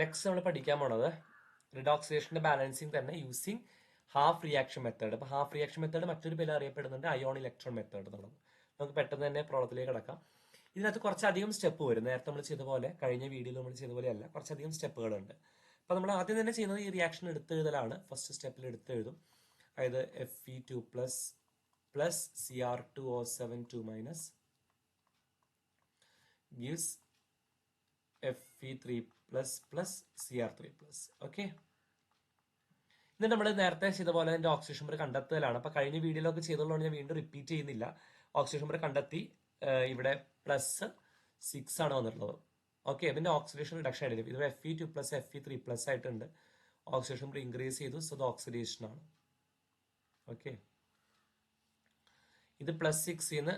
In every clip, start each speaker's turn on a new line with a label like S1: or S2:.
S1: Next നമ്മൾ പഠിക്കാൻ പോണത് റിഡോക്സിലേഷന്റെ ബാലൻസിങ് തന്നെ യൂസിങ് ഹാഫ് റിയാക്ഷൻ മെത്തേഡ്. അപ്പൊ ഹാഫ് റിയാക്ഷൻ മെത്തേഡ് മറ്റൊരു പേര് അറിയപ്പെടുന്നുണ്ട് അയോൺ ഇലക്ട്രോൺ മെത്തേഡ് എന്നുള്ളത്. നമുക്ക് പെട്ടെന്ന് തന്നെ പ്രോബ്ലത്തിലേക്ക് കിടക്കാം. ഇതിനകത്ത് കുറച്ചധികം സ്റ്റെപ്പ് വരും. നേരത്തെ നമ്മൾ ചെയ്ത പോലെ, കഴിഞ്ഞ വീഡിയോയിൽ നമ്മൾ ചെയ്ത പോലെ അല്ല, കുറച്ചധികം സ്റ്റെപ്പുകളുണ്ട്. അപ്പൊ നമ്മൾ ആദ്യം തന്നെ ചെയ്യുന്നത് ഈ റിയാക്ഷൻ എടുത്തെഴുതലാണ്. ഫസ്റ്റ് സ്റ്റെപ്പിൽ എടുത്തെഴുതും. അതായത് Fe2 plus Cr2O7 2- gives Fe3 plus Cr3 plus. Okay, ഇത് നമ്മൾ നേരത്തെ ചെയ്ത പോലെ അതിന്റെ ഓക്സിജൻ നമ്പർ കണ്ടെത്തലാണ്. അപ്പൊ കഴിഞ്ഞ വീഡിയോയിലൊക്കെ ചെയ്തുള്ളതുകൊണ്ട് ഞാൻ വീണ്ടും റിപ്പീറ്റ് ചെയ്യുന്നില്ല. ഓക്സിജൻ നമ്പർ കണ്ടെത്തി. ഇവിടെ +6 ആണ് വന്നിട്ടുള്ളത്. ഓക്കെ, പിന്നെ ഓക്സിഡേഷൻ റിഡക്ഷൻ ആയിട്ട് ഇത് Fe2 പ്ലസ് Fe3 പ്ലസ് ആയിട്ടുണ്ട്. ഓക്സിജൻ നമ്പർ ഇൻക്രീസ് ചെയ്തു, സോ ഇത് ഓക്സിഡേഷൻ ആണ്. ഓക്കെ, ഇത് +6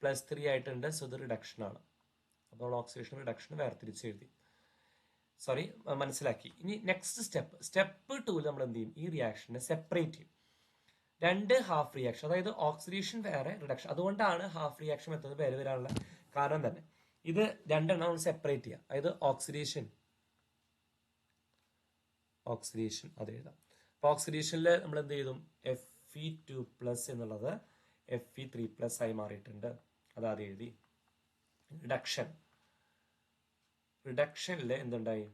S1: +3 ആയിട്ടുണ്ട്, സോ ഇത് റിഡക്ഷൻ ആണ്. അപ്പോൾ ഓക്സിഡേഷൻ റിഡക്ഷൻ വേർതിരിച്ച് എഴുതി. സോറി, മനസ്സിലാക്കി. ഇനി നെക്സ്റ്റ് സ്റ്റെപ്പ് 2 നമ്മൾ എന്ത് ചെയ്യും? ഈ റിയാക്ഷനെ സെപ്പറേറ്റ് ചെയ്യും. രണ്ട് ഹാഫ് റിയാക്ഷൻ, അതായത് ഓക്സിഡേഷൻ വേറെ റിഡക്ഷൻ. അതുകൊണ്ടാണ് ഹാഫ് റിയാക്ഷൻ മെത്തേഡ് പേര് വരാനുള്ള കാരണം തന്നെ. ഇത് രണ്ടെണ്ണം നമ്മൾ സെപ്പറേറ്റ് ചെയ്യാം. അതായത് ഓക്സിഡേഷൻ അത് എഴുതാം. അപ്പൊ ഓക്സിഡേഷനിൽ നമ്മൾ എന്ത് ചെയ്തും? Fe2 പ്ലസ് എന്നുള്ളത് Fe3 പ്ലസ് ആയി മാറിയിട്ടുണ്ട്. അതാദ്യം എഴുതി. റിഡക്ഷനിൽ എന്തുണ്ടായി?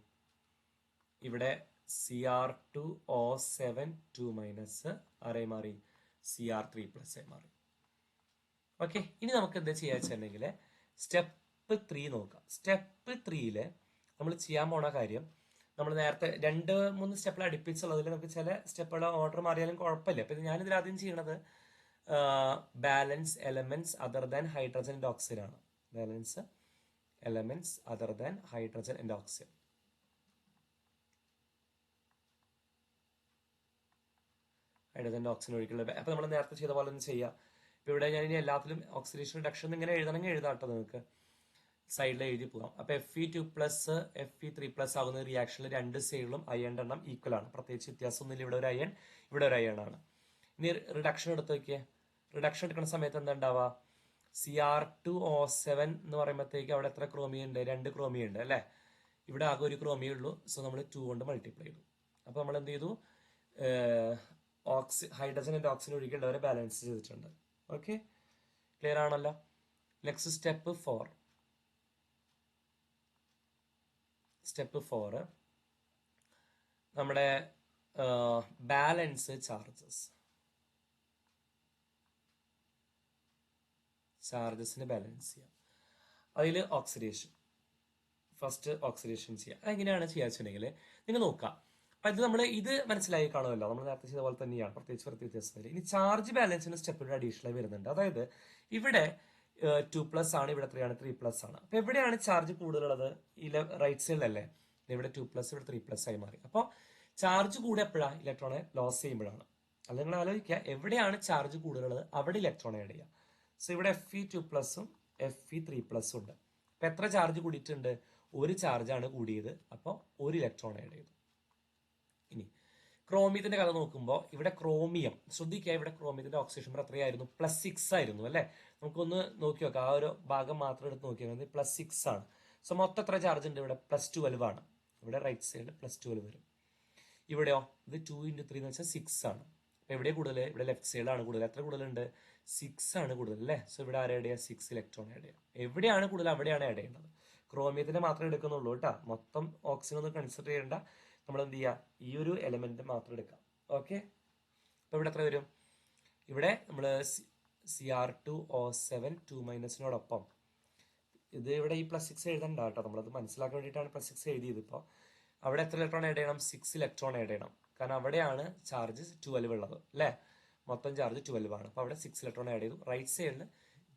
S1: ഇവിടെ Cr2O7 2- ആരായി മാറി? Cr3 പ്ലസ് ആയി മാറി. ഓക്കെ, ഇനി നമുക്ക് എന്താ ചെയ്യാ വെച്ചിട്ടുണ്ടെങ്കിൽ സ്റ്റെപ്പ് 3 നോക്കാം. സ്റ്റെപ്പ് 3 നമ്മൾ ചെയ്യാൻ പോണ കാര്യം, നമ്മൾ നേരത്തെ 2-3 സ്റ്റെപ്പിൽ അടുപ്പിച്ചുള്ളതിൽ നമുക്ക് ചില സ്റ്റെപ്പുകളുടെ ഓർഡർ മാറിയാലും കുഴപ്പമില്ല. അപ്പൊ ഞാനിതിൽ ആദ്യം ചെയ്യണത് balance elements other than hydrogen and oxygen ആണ്. Balance elements other than hydrogen and oxygen. Hydrogen oxygen ഒഴിക്കുള്ള. അപ്പൊ നമ്മൾ നേരത്തെ ചെയ്ത പോലെ ഒന്ന് ചെയ്യാം. ഇപ്പൊ ഇവിടെ ഞാൻ ഇനി എല്ലാത്തിലും ഓക്സിഡേഷൻ റിഡക്ഷൻ ഇങ്ങനെ എഴുതണമെങ്കിൽ എഴുതാട്ടോ, നിങ്ങൾക്ക് സൈഡിൽ എഴുതി പോകാം. അപ്പൊ Fe2 പ്ലസ് Fe3 പ്ലസ് ആകുന്ന റിയാക്ഷനിൽ രണ്ട് സൈഡിലും അയണിന്റെ എണ്ണം ഈക്വൽ ആണ്. പ്രത്യേകിച്ച് വ്യത്യാസമൊന്നുമില്ല. ഇവിടെ ഒരു അയൺ, ഇവിടെ ഒരു അയൺ ആണ്. ഇനി റിഡക്ഷൻ എടുത്ത് നോക്കിയേ. റിഡക്ഷൻ എടുക്കുന്ന സമയത്ത് എന്താ ഉണ്ടാവുക? Cr2O7 എന്ന് പറയുമ്പോഴത്തേക്ക് അവിടെ എത്ര ക്രോമിയം ഉണ്ട്? 2 ക്രോമിയം ഉണ്ട് അല്ലെ? ഇവിടെ ആകെ ഒരു ക്രോമിയം ഉള്ളൂ. സോ നമ്മൾ 2 കൊണ്ട് മൾട്ടിപ്ലൈ ചെയ്തു. അപ്പൊ നമ്മൾ എന്ത് ചെയ്തു? ഹൈഡ്രജൻ ആൻഡ് ഓക്സിജൻ ഒഴിക്കേണ്ടവരെ ബാലൻസ് ചെയ്തിട്ടുണ്ട്. ഓക്കെ, ക്ലിയർ ആണല്ലോ? Next step 4. നമ്മുടെ ബാലൻസ് ചാർജസിന് ബാലൻസ് ചെയ്യാം. അതിൽ ഫസ്റ്റ് ഓക്സിഡേഷൻ ചെയ്യാം. അതെങ്ങനെയാണ് ചെയ്യാന്ന് വെച്ചിട്ടുണ്ടെങ്കിൽ നിങ്ങൾ നോക്കാം. അപ്പൊ ഇത് മനസ്സിലായി കാണുമല്ലോ. നമ്മൾ നേരത്തെ ചെയ്ത പോലെ തന്നെയാണ്, പ്രത്യേകിച്ച് വ്യത്യാസമില്ല. ഇനി ചാർജ് ബാലൻസിന് സ്റ്റെപ്പിലൂടെ അഡീഷണൽ വരുന്നുണ്ട്. അതായത് ഇവിടെ 2+ ആണ്, ഇവിടെ 3+. ആണ്. അപ്പൊ എവിടെയാണ് ചാർജ് കൂടുതലുള്ളത്? റൈറ്റ് സൈഡിലല്ലേ? ഇവിടെ 2+, ഇവിടെ 3+ ആയി മാറി. അപ്പോൾ ചാർജ് കൂടെ എപ്പോഴാണ്? ഇലക്ട്രോണെ ലോസ് ചെയ്യുമ്പോഴാണ്. അത് നിങ്ങൾ ആലോചിക്കുക, എവിടെയാണ് ചാർജ് കൂടുതലുള്ളത് അവിടെ ഇലക്ട്രോണെ ആഡ് ചെയ്യുക. സോ ഇവിടെ Fe2 പ്ലസും Fe3+ ഉണ്ട്. അപ്പൊ എത്ര ചാർജ് കൂടിയിട്ടുണ്ട്? ഒരു ചാർജാണ് കൂടിയത്. അപ്പോൾ ഒരു ഇലക്ട്രോൺ ആഡ് ചെയ്തു. ഇനി ക്രോമിയത്തിന്റെ കഥ നോക്കുമ്പോൾ ഇവിടെ ക്രോമിയം ശ്രദ്ധിക്കുക. ഇവിടെ ക്രോമിയത്തിന്റെ ഓക്സിജൻ നമ്പർ എത്രയായിരുന്നു? +6 ആയിരുന്നു അല്ലെ? നമുക്കൊന്ന് നോക്കി നോക്കാം. ആ ഒരു ഭാഗം മാത്രം എടുത്ത് നോക്കിയാൽ മതി. +6 ആണ്. സോ മൊത്തം എത്ര ചാർജ് ഉണ്ട്? ഇവിടെ +12 ആണ്. ഇവിടെ റൈറ്റ് സൈഡിൽ +12 വരും. ഇവിടെയോ? ഇത് 2 × 3 എന്ന് വെച്ചാൽ 6 ആണ്. അപ്പൊ എവിടെ കൂടുതൽ? ഇവിടെ ലെഫ്റ്റ് സൈഡിലാണ് കൂടുതൽ. എത്ര കൂടുതലുണ്ട്? 6 ആണ് കൂടുതൽ അല്ലേ? സോ ഇവിടെ ആഡ് ചെയ്യുക? 6 ഇലക്ട്രോൺ ആഡ് ചെയ്യുക. എവിടെയാണ് കൂടുതൽ അവിടെയാണ് ആഡ് ചെയ്യേണ്ടത്. ക്രോമിയത്തിന്റെ മാത്രമേ എടുക്കുന്നുള്ളൂ കേട്ടോ. മൊത്തം ഓക്സിജൻ ഒന്നും കൺസിഡർ ചെയ്യേണ്ട. നമ്മൾ എന്ത് ചെയ്യുക? ഈ ഒരു എലമെന്റ് മാത്രം എടുക്കാം. ഓക്കെ, അപ്പൊ ഇവിടെ എത്ര വരും? ഇവിടെ നമ്മൾ Cr2O7 2- ഇത് ഇവിടെ ഈ +6 എഴുതണ്ട കേട്ടോ. നമ്മളത് മനസ്സിലാക്കാൻ വേണ്ടിയിട്ടാണ് +6 എഴുതിയത്. ഇപ്പോൾ അവിടെ എത്ര ഇലക്ട്രോൺ ആഡ് ചെയ്യണം? 6 ഇലക്ട്രോൺ ആഡ് ചെയ്യണം. കാരണം അവിടെയാണ് ചാർജ് 12 ഉള്ളത് അല്ലേ? മൊത്തം ചാർജ് 12 ആണ്. അപ്പൊ അവിടെ 6 ഇലക്ട്രോൺ ആഡ് ചെയ്തു. റൈറ്റ് സൈഡിൽ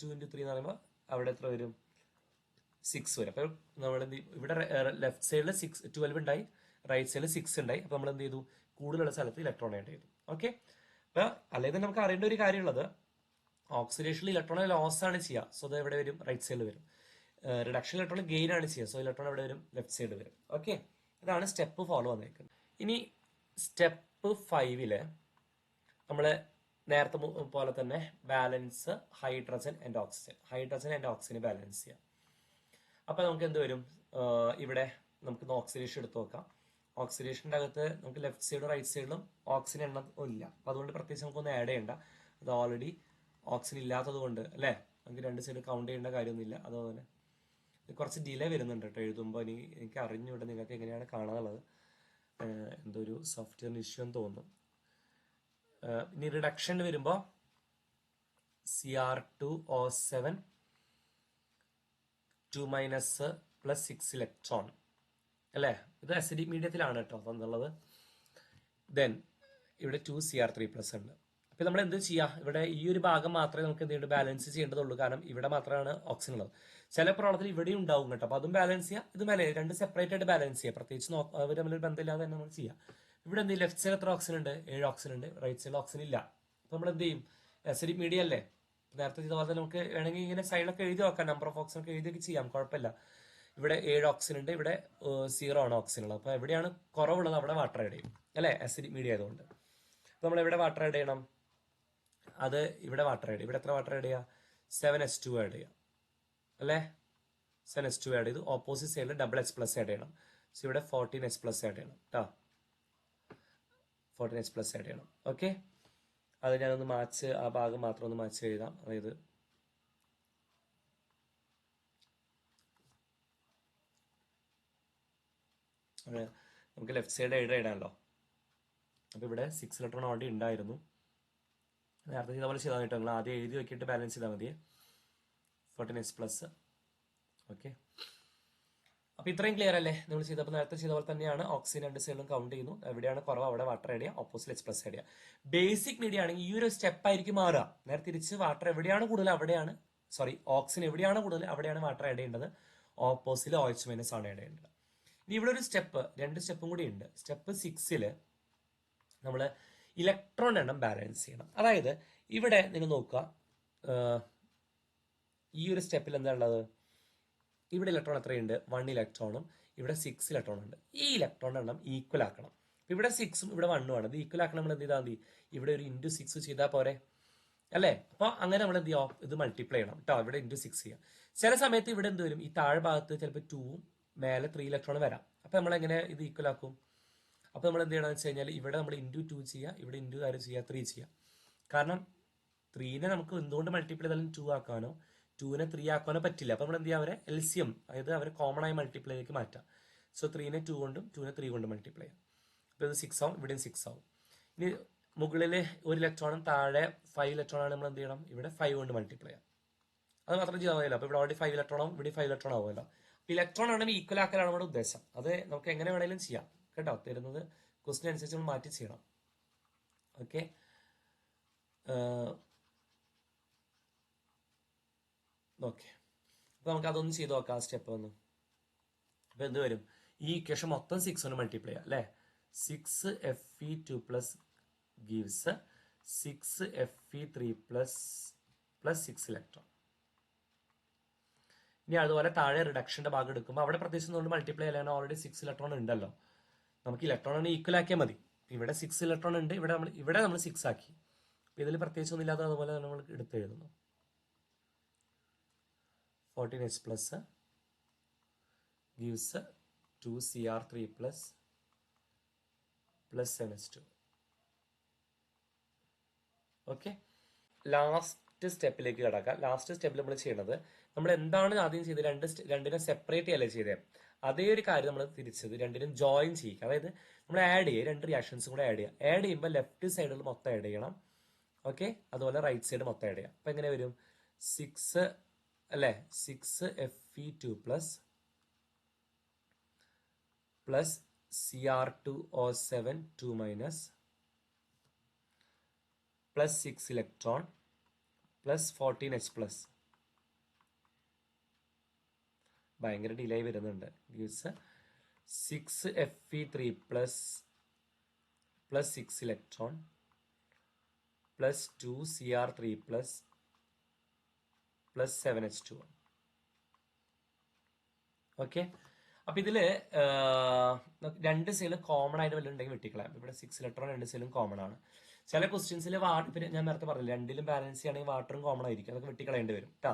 S1: 2 × 3 എന്ന് പറയുമ്പോൾ അവിടെ എത്ര വരും? 6 വരും. അപ്പൊ നമ്മൾ ഇവിടെ ലെഫ്റ്റ് സൈഡിൽ 12 ഉണ്ടായി, റൈറ്റ് സൈഡിൽ 6 ഉണ്ടായി. അപ്പൊ നമ്മൾ എന്ത് ചെയ്തു? കൂടുതലുള്ള സ്ഥലത്ത് ഇലക്ട്രോൺ ആഡ് ചെയ്തു. ഓക്കെ, അപ്പൊ അല്ലെങ്കിൽ നമുക്ക് അറിയേണ്ട ഒരു കാര്യമുള്ളത്, ഓക്സിഡേഷനിൽ ഇലക്ട്രോൺ ലോസ് ആണ് ചെയ്യുക. സോ അത് എവിടെ വരും? റൈറ്റ് സൈഡിൽ വരും. റിഡക്ഷൻ ഇലക്ട്രോൺ ഗെയിൻ ആണ് ചെയ്യുക. സോ ഇലക്ട്രോൺ എവിടെ വരും? ലെഫ്റ്റ് സൈഡിൽ വരും. ഓക്കെ, ഇതാണ് സ്റ്റെപ്പ് ഫോളോ വന്നേക്കുന്നത്. ഇനി സ്റ്റെപ്പ് 5 നമ്മൾ നേരത്തെ പോലെ തന്നെ balance hydrogen and oxygen balance ചെയ്യാം. അപ്പൊ നമുക്ക് എന്ത് വരും? ഇവിടെ നമുക്ക് ഓക്സിഡേഷൻ എടുത്ത് നോക്കാം. ഓക്സിഡേഷൻ്റെ അകത്ത് നമുക്ക് ലെഫ്റ്റ് സൈഡും റൈറ്റ് സൈഡിലും ഓക്സിജൻ എണ്ണം ഇല്ല. അപ്പോൾ അതുകൊണ്ട് പ്രത്യേകിച്ച് നമുക്കൊന്ന് ആഡ് ചെയ്യേണ്ട. അത് ഓൾറെഡി ഓക്സിജൻ ഇല്ലാത്തത് കൊണ്ട് അല്ലേ, നമുക്ക് രണ്ട് സൈഡ് കൗണ്ട് ചെയ്യേണ്ട കാര്യമൊന്നുമില്ല. അതുപോലെ കുറച്ച് ഡിലേ വരുന്നുണ്ട് കേട്ടോ എഴുതുമ്പോൾ. എനിക്ക് അറിഞ്ഞൂടെ നിങ്ങൾക്ക് എങ്ങനെയാണ് കാണാനുള്ളത്. എന്തോ ഒരു സോഫ്റ്റ്വെയർ ഇഷ്യൂ എന്ന് തോന്നുന്നു. ഇനി റിഡക്ഷൻ വരുമ്പോൾ Cr2O7 2- പ്ലസ് 6 ഇലക്ട്രോൺ അല്ലേ. ഇത് അസിഡിക് മീഡിയത്തിലാണ് കേട്ടോ തന്നുള്ളത്. ദെൻ ഇവിടെ 2Cr3+ ഉണ്ട്. അപ്പോൾ നമ്മൾ എന്ത് ചെയ്യുക, ഇവിടെ ഈ ഒരു ഭാഗം മാത്രമേ നമുക്ക് എന്ത് ചെയ്യേണ്ടത് ബാലൻസ് ചെയ്യേണ്ടതുള്ളൂ. കാരണം ഇവിടെ മാത്രമാണ് ഓക്സിജൻ ഉള്ളത്. ചില പ്രോബ്ലത്തിൽ ഇവിടെ ഉണ്ടാവും കേട്ടോ. അപ്പോൾ അതും ബാലൻസ് ചെയ്യുക, ഇത് മേലെ രണ്ട് സെപ്പറേറ്റ് ആയിട്ട് ബാലൻസ് ചെയ്യുക. പ്രത്യേകിച്ച് അവർ തമ്മിൽ ബന്ധമില്ലാതെ തന്നെ നമ്മൾ ചെയ്യുക. ഇവിടെ എന്ത് ചെയ്യും, ലെഫ്റ്റ് സൈഡ് എത്ര ഓക്സിജൻ ഉണ്ട്, 7 ഓക്സിജൻ ഉണ്ട്. റൈറ്റ് സൈഡിൽ ഓക്സിജൻ ഇല്ല. അപ്പോൾ നമ്മൾ എന്ത് ചെയ്യും, അസിഡിക് മീഡിയ അല്ലേ, നേരത്തെ ചെയ്ത പോലെ നമുക്ക് വേണമെങ്കിൽ ഇങ്ങനെ സൈഡിലൊക്കെ എഴുതി നോക്കാം, നമ്പർ ഓഫ് ഓക്സിജൻ ഒക്കെ എഴുതിയൊക്കെ ചെയ്യാം, കുഴപ്പമില്ല. ഇവിടെ 7 ഓക്സിജൻ ഉണ്ട്, ഇവിടെ 0 ആണ് ഓക്സിജൻ ഉള്ളത്. അപ്പോൾ എവിടെയാണ് കുറവുള്ളത് അവിടെ വാട്ടർ ആഡ് ചെയ്യും അല്ലേ, അസിഡിക് മീഡിയ ആയതുകൊണ്ട്. അപ്പോൾ നമ്മൾ എവിടെ വാട്ടർ ആഡ് ചെയ്യണം, അത് ഇവിടെ വാട്ടർ ആഡ് ചെയ്യും. ഇവിടെ എത്ര വാട്ടർ ആഡ് ചെയ്യുക, 7H2 ആഡ് ചെയ്യുക അല്ലേ. 7H2 ആഡ് ചെയ്തു. ഓപ്പോസിറ്റ് സൈഡിൽ H+ ആഡ് ചെയ്യണം. സോ ഇവിടെ 14H+ ആഡ് ചെയ്യണം കേട്ടോ, 14H+ ആഡ് ചെയ്യണം. ഓക്കെ, അത് ഞാനൊന്ന് മാച്ച്, ആ ഭാഗം മാത്രം ഒന്ന് മാച്ച് എഴുതാം. അതായത് നമുക്ക് ലെഫ്റ്റ് സൈഡ് 7 ഇടാമല്ലോ. അപ്പോൾ ഇവിടെ 6 ഇലക്ട്രോൺ ഓൾറെഡി ഉണ്ടായിരുന്നു. നേരത്തെ ചെയ്ത പോലെ ചെയ്താൽ കേട്ടോ, നിങ്ങൾ ആദ്യം എഴുതി വെക്കിയിട്ട് ബാലൻസ് ചെയ്താൽ മതി. 14H+. ഓക്കെ, അപ്പോൾ ഇത്രയും ക്ലിയർ അല്ലേ. നമ്മൾ ചെയ്തപ്പോൾ നേരത്തെ ചെയ്ത പോലെ തന്നെയാണ്. ഓക്സിജൻ രണ്ട് സൈഡിലും കൗണ്ട് ചെയ്യുന്നു. എവിടെയാണ് കുറവ് അവിടെ വാട്ടർ ആഡ് ചെയ്യുക, ഓപ്പോസിറ്റ് H+ ആഡ് ചെയ്യുക. ബേസിക് മീഡിയ ആണെങ്കിൽ ഈ ഒരു സ്റ്റെപ്പ് ആയിരിക്കും മാറുക. നേരെ തിരിച്ച് വാട്ടർ എവിടെയാണ് കൂടുതൽ അവിടെയാണ്, ഓക്സിജൻ എവിടെയാണ് കൂടുതൽ അവിടെയാണ് വാട്ടർ ആഡ് ചെയ്യേണ്ടത്. ഓപ്പോസിറ്റ് OH- ആണ് ആഡ് ചെയ്യേണ്ടത്. ഇനി ഇവിടെ ഒരു സ്റ്റെപ്പ്, രണ്ട് സ്റ്റെപ്പും കൂടി ഉണ്ട്. സ്റ്റെപ്പ് 6 നമ്മൾ ഇലക്ട്രോൺ എണ്ണം ബാലൻസ് ചെയ്യണം. അതായത് ഇവിടെ നിങ്ങൾ നോക്കുക, ഈ ഒരു സ്റ്റെപ്പിൽ എന്താ ഉള്ളത്, ഇവിടെ ഇലക്ട്രോൺ എത്രയുണ്ട്, 1 ഇലക്ട്രോണും ഇവിടെ 6 ഇലക്ട്രോൺ ഉണ്ട്. ഈ ഇലക്ട്രോൺ എണ്ണം ഈക്വൽ ആക്കണം. ഇവിടെ 6ഉം ഇവിടെ 1ഉം ആണ്. ഇത് ഈക്വൽ ആക്കണം. നമ്മൾ എന്ത് ചെയ്താൽ മതി, ഇവിടെ ഒരു × 6 ചെയ്താൽ പോരെ അല്ലേ. അപ്പോൾ അങ്ങനെ നമ്മൾ എന്ത് ചെയ്യാം, ഇത് മൾട്ടിപ്ലൈ ചെയ്യണം കേട്ടോ. ഇവിടെ × 6 ചെയ്യാം. ചില സമയത്ത് ഇവിടെ എന്ത് വരും, ഈ താഴെ ഭാഗത്ത് ചിലപ്പോൾ 2ഉം മേലെ 3 ഇലക്ട്രോൺ വരാം. അപ്പോൾ നമ്മളെങ്ങനെ ഇത് ഈക്വൽ ആക്കും, അപ്പോൾ നമ്മൾ എന്ത് ചെയ്യണമെന്ന് വെച്ച് കഴിഞ്ഞാൽ ഇവിടെ നമ്മൾ × 2 ചെയ്യുക, ഇവിടെ × 3 ചെയ്യുക. കാരണം 3നെ നമുക്ക് എന്തുകൊണ്ട് മൾട്ടിപ്ലൈ ചെയ്താലും 2 ആക്കാനോ 2നെ 3 ആക്കാനോ പറ്റില്ല. അപ്പോൾ നമ്മൾ എന്ത് ചെയ്യുക, അവരെ LCM, അതായത് അവരെ കോമൺ ആയി മൾട്ടിപ്ലൈയിലേക്ക് മാറ്റാം. സോ 3നെ 2 കൊണ്ടും 2നെ 3 കൊണ്ടും മൾട്ടിപ്ലൈ ചെയ്യാം. അപ്പോൾ ഇത് 6 ആവും, ഇവിടെയും 6 ആവും. ഇനി മുകളിൽ 1 ഇലക്ട്രോണും താഴെ 5 ഇലക്ട്രോണാണ്, നമ്മൾ എന്ത് ചെയ്യണം, ഇവിടെ 5 കൊണ്ട് മൾട്ടിപ്ലൈ ചെയ്യാം. അത് മാത്രം ചെയ്താൽ മതിയല്ലോ. അപ്പോൾ ഇവിടെ ഓൾറെഡി 5 ഇലക്ട്രോണും ഇവിടെ 5 ഇലക്ട്രോൺ ആവുമല്ലോ. ഇലക്ട്രോൺ ആണെങ്കിൽ ഈക്വൽ ആക്കലാണ് നമ്മുടെ ഉദ്ദേശം. അത് നമുക്ക് എങ്ങനെ വേണമെങ്കിലും ചെയ്യാം കേട്ടോ. തരുന്നത് ക്വസ്റ്റ്യൻ അനുസരിച്ച് നമ്മൾ മാറ്റി ചെയ്യണം. ഓക്കെ, ഓക്കെ, അപ്പോൾ നമുക്ക് അതൊന്നും ചെയ്ത് നോക്കാം, ആ സ്റ്റെപ്പ് ഒന്ന്. അപ്പോൾ എന്ത് വരും, ഈ ഇക്വേഷൻ മൊത്തം 6 കൊണ്ട് മൾട്ടിപ്ലൈ ചെയ്യാം അല്ലേ. 6Fe2+ gives 6Fe3+ 6 electron. ഇനി അതുപോലെ താഴെ റിഡക്ഷന്റെ ഭാഗം എടുക്കുമ്പോൾ അവിടെ പ്രത്യേകിച്ച് കൊണ്ട് മൾട്ടിപ്ലൈ ചെയ്യാൻ ഓൾറെഡി 6 ഇലക്ട്രോൺ ഉണ്ടല്ലോ. നമുക്ക് ഇലക്ട്രോൺ ഈക്വൽ ആക്കിയാൽ മതി. ഇവിടെ 6 ഇലക്ട്രോൺ ഉണ്ട്, ഇവിടെ നമ്മൾ 6 ആക്കി. അപ്പോൾ ഇതിൽ പ്രത്യേകിച്ച് ഒന്നും ഇല്ലാതെ അതുപോലെ നമ്മൾ എടുത്ത് എഴുതുന്നു. 14H+ gives 2Cr3+ 7H2. Okay, last സ്റ്റെപ്പിലേക്ക് കിടക്കാം. ലാസ്റ്റ് സ്റ്റെപ്പിൽ നമ്മൾ ചെയ്യുന്നത്, നമ്മൾ എന്താണ് ആദ്യം ചെയ്തത്, രണ്ടിനെ സെപ്പറേറ്റ് ചെയ്യല്ലേ ചെയ്തത്, അതേ ഒരു കാര്യം നമ്മൾ തിരിച്ചത് രണ്ടിനും ജോയിൻ ചെയ്യുക. അതായത് നമ്മൾ ആഡ് ചെയ്യുക, രണ്ട് റിയാക്ഷൻസും കൂടെ ആഡ് ചെയ്യുക. ആഡ് ചെയ്യുമ്പോൾ ലെഫ്റ്റ് സൈഡിൽ മൊത്തം ആഡ് ചെയ്യണം. ഓക്കെ, അതുപോലെ റൈറ്റ് സൈഡ് മൊത്തം ആഡ് ചെയ്യാം. അപ്പോൾ എങ്ങനെ വരും, 6 അല്ലേ, 6Fe2+ Cr2O7 2- plus 6 electron plus 14H+. ഭയങ്കര ഡിലേ വരുന്നുണ്ട്. Gives 6Fe3+ +6 electron plus 2Cr3+ +7H2. Okay, അപ്പൊ ഇതില് രണ്ട് സൈഡിലും കോമൺ ആയിട്ട് വല്ലതും ഉണ്ടെങ്കിൽ വെട്ടിക്കളയാം. ഇവിടെ 6 ഇലക്ട്രോൺ രണ്ട് സൈഡിലും കോമൺ ആണ്. ചില ക്വസ്റ്റ്യൻസിൽ പിന്നെ ഞാൻ നേരത്തെ പറഞ്ഞില്ല, രണ്ടിലും ബാലൻസ് ചെയ്യുകയാണെങ്കിൽ വാട്ടറും കോമൺ ആയിരിക്കും. അതൊക്കെ വെട്ടിക്കളയേണ്ടി വരും കേട്ടോ.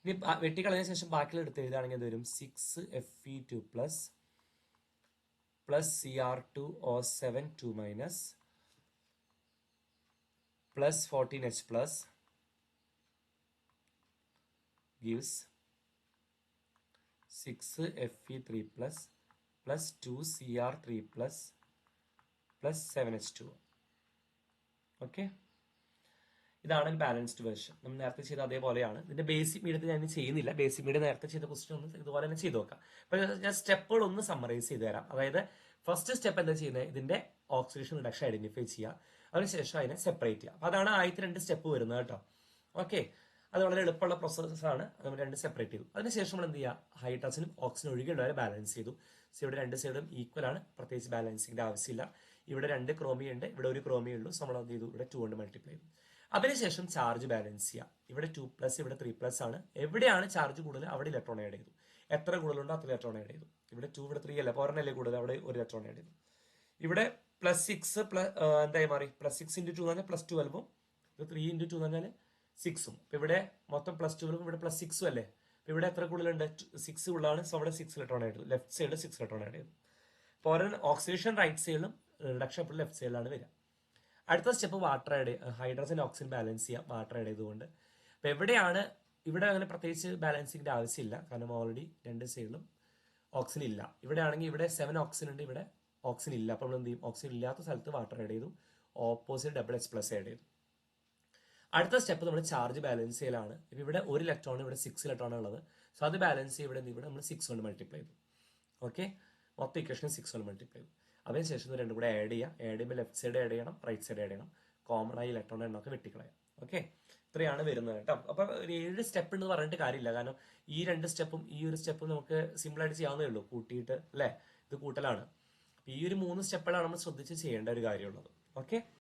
S1: ഇനി വെട്ടിക്കളഞ്ഞ ശേഷം ബാക്കിയുള്ള എടുത്ത് എഴുതുകയാണെങ്കിൽ എന്ത് വരും, 6Fe2+ plus Cr2O7 2 minus plus 14H plus gives 6Fe3 plus 2Cr3 plus 7H2. Okay, ഇതാണ് ബാലൻസ്ഡ് വേർഷൻ. നമ്മൾ നേരത്തെ ചെയ്ത അതേപോലെയാണ്. ഇതിന്റെ ബേസിക് മീഡിയത്തിൽ ഞാൻ ചെയ്യുന്നില്ല. ബേസിക് മീഡിയം നേരത്തെ ചെയ്ത ക്വസ്റ്റ്യൻ ഒന്ന് ഇതുപോലെ തന്നെ ചെയ്ത് നോക്കാം. അപ്പൊ ഞാൻ സ്റ്റെപ്പുകൾ ഒന്ന് സമ്മറൈസ് ചെയ്ത് തരാം. അതായത് ഫസ്റ്റ് സ്റ്റെപ്പ് എന്താ ചെയ്യുന്നത്, ഇതിന്റെ ഓക്സിഡേഷൻ റിഡക്ഷൻ ഐഡന്റിഫൈ ചെയ്യുക, അതിനുശേഷം അതിനെ സെപ്പറേറ്റ് ചെയ്യുക. അപ്പൊ അതാണ് ആദ്യത്തെ 2 സ്റ്റെപ്പ് വരുന്നത് കേട്ടോ. ഓക്കെ, അത് വളരെ എളുപ്പമുള്ള പ്രോസസ്സാണ്. നമ്മൾ 2 സെപ്പറേറ്റ് ചെയ്തു. അതിനുശേഷം നമ്മൾ എന്ത് ചെയ്യുക, ഹൈഡ്രജനും ഓക്സിജനും ഒഴികെയുള്ളവരെ ബാലൻസ് ചെയ്തു. സോ ഇവിടെ 2 സൈഡും ഈക്വൽ ആണ്, പ്രത്യേകിച്ച് ബാലൻസിങ്ങിന്റെ ആവശ്യമില്ല. ഇവിടെ 2 ക്രോമിയ ഉണ്ട്, ഇവിടെ 1 ക്രോമിയ ഉള്ളൂ. സോ നമ്മൾ എന്ത് ചെയ്തു, ഇവിടെ 2 കൊണ്ട് മൾട്ടിപ്ലൈ ചെയ്തു. അതിനുശേഷം ചാർജ് ബാലൻസ് ചെയ്യുക. ഇവിടെ 2+, ഇവിടെ 3+ ആണ്. എവിടെയാണ് ചാർജ് കൂടുതൽ അവിടെ ഇലക്ട്രോൺ ആഡ് ചെയ്തു. എത്ര കൂടുതലുണ്ടോ അത്ര ഇലക്ട്രോൺ ആഡ് ചെയ്തു. ഇവിടെ 2, ഇവിടെ 3 അല്ല, പവറിനല്ലേ കൂടുതൽ, അവിടെ 1 ഇലക്ട്രോൺ ആഡ് ചെയ്തു. ഇവിടെ +6 എന്തായി മാറി, +6 × 2 എന്ന് പറഞ്ഞാൽ +12ഉം, 3 × 2 എന്ന് പറഞ്ഞാൽ 6ഉം. അപ്പൊ ഇവിടെ മൊത്തം +12ഉം ഇവിടെ +6ഉം അല്ലേ. അപ്പൊ ഇവിടെ എത്ര കൂടുതലുണ്ട്, 6 ഉള്ളതാണ്. സോ അവിടെ 6 ഇലക്ട്രോൺ ആഡ് ചെയ്തു. ലെഫ്റ്റ് സൈഡ് 6 ഇലക്ട്രോൺ ആഡ് ചെയ്തു. പവറിന് ഓക്സിഡേഷൻ റൈറ്റ് സൈഡിലും റിഡക്ഷൻ എപ്പോഴും ലെഫ്റ്റ് സൈഡിലാണ് വരിക. അടുത്ത step water add, hydrogen oxygen balance ചെയ്യാം വാട്ടർ ആഡ് ചെയ്തുകൊണ്ട്. അപ്പൊ എവിടെയാണ്, ഇവിടെ അങ്ങനെ പ്രത്യേകിച്ച് ബാലൻസിങ്ങിന്റെ ആവശ്യമില്ല, കാരണം ഓൾറെഡി 2 സൈഡിലും ഓക്സിജൻ ഇല്ല. ഇവിടെ ആണെങ്കിൽ ഇവിടെ 7 ഓക്സിജൻ ഉണ്ട്, ഇവിടെ ഓക്സിജൻ ഇല്ല. അപ്പൊ നമ്മൾ എന്ത് ചെയ്യും, ഓക്സിജൻ ഇല്ലാത്ത സ്ഥലത്ത് വാട്ടർ ആഡ് ചെയ്തു, ഓപ്പോസിറ്റ് H+ ആഡ് ചെയ്തു. അടുത്ത സ്റ്റെപ്പ് നമ്മൾ ചാർജ് ബാലൻസ് ചെയ്യലാണ്. ഇപ്പൊ ഇവിടെ 1 ഇലക്ട്രോൺ, ഇവിടെ 6 ഇലക്ട്രോൺ ഉള്ളത്. സോ അത് ബാലൻസ് ചെയ്യും. ഇവിടെ നമ്മൾ 6 കൊണ്ട് മൾട്ടിപ്ലൈ ചെയ്തു. ഓക്കെ, മൊത്തം ഇക്വേഷൻ 6 കൊണ്ട് മൾട്ടിപ്ലൈ ചെയ്തു. അതിനുശേഷം 2 കൂടെ ആഡ് ചെയ്യുക. ആഡ് ചെയ്യുമ്പോൾ ലെഫ്റ്റ് സൈഡ് ആഡ് ചെയ്യണം, റൈറ്റ് സൈഡ് ആഡ് ചെയ്യണം. കോമൺ ആയി ഇലക്ട്രോൺ എണ്ണമൊക്കെ വെട്ടിക്കളയാം. ഓക്കെ, ഇത്രയാണ് വരുന്നത് കേട്ടോ. അപ്പൊ ഒരു 7 സ്റ്റെപ്പ് എന്ന് പറഞ്ഞിട്ട് കാര്യമില്ല, കാരണം ഈ 2 സ്റ്റെപ്പും ഈ ഒരു സ്റ്റെപ്പും നമുക്ക് സിമ്പിൾ ആയിട്ട് ചെയ്യാവുന്നേ ഉള്ളൂ, കൂട്ടിയിട്ട് അല്ലേ. ഇത് കൂട്ടലാണ്. ഈ ഒരു 3 സ്റ്റെപ്പുകളാണ് നമ്മൾ ശ്രദ്ധിച്ച് ചെയ്യേണ്ട ഒരു കാര്യമുള്ളത്. ഓക്കെ.